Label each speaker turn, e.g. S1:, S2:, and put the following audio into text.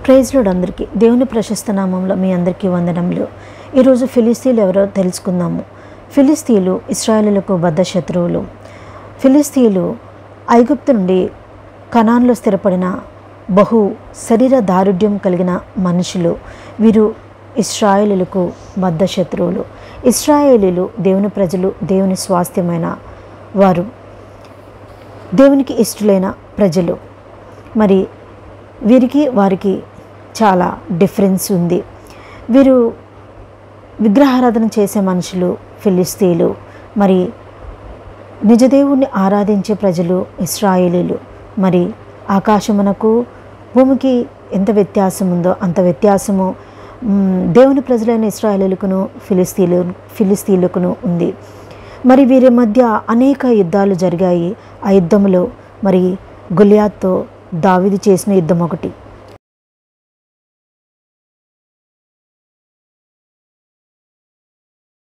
S1: Praise lord అందరికీ దేవుని ప్రశస్త నామంలో మీ అందరికీ వందనములు. ఈరోజు ఫిలిస్తీన్లు ఎవరో తెలుసుకుందాము. ఫిలిస్తీన్లు ఇశ్రాయేలులకు బద్ధ శత్రువులు. ఫిలిస్తీన్లు ఐగుప్తు నుండి కనాన్లో స్థిరపడిన బహు శరీర దారుఢ్యం కలిగిన మనుషులు. వీరు ఇశ్రాయేలులకు బద్ధ శత్రువులు. ఇశ్రాయేలీలు దేవుని ప్రజలు, దేవుని స్వాస్థ్యమైన వారు, దేవునికి ఇష్టలైన ప్రజలు. మరి వీరికి వారికి చాలా డిఫరెన్స్ ఉంది. వీరు విగ్రహారాధన చేసే మనుషులు ఫిలిస్తీన్లు. మరి నిజదేవుణ్ణి ఆరాధించే ప్రజలు ఇశ్రాయేలీలు. మరి ఆకాశమునకు భూమికి ఎంత వ్యత్యాసం ఉందో అంత వ్యత్యాసము దేవుని ప్రజలైన ఇశ్రాయేలీలకును ఫిలిస్తీన్లకును ఉంది. మరి వీరి మధ్య అనేక యుద్ధాలు జరిగాయి. ఆ యుద్ధంలో మరి గొలియాత్తో దావీదు చేసిన యుద్ధం ఒకటి.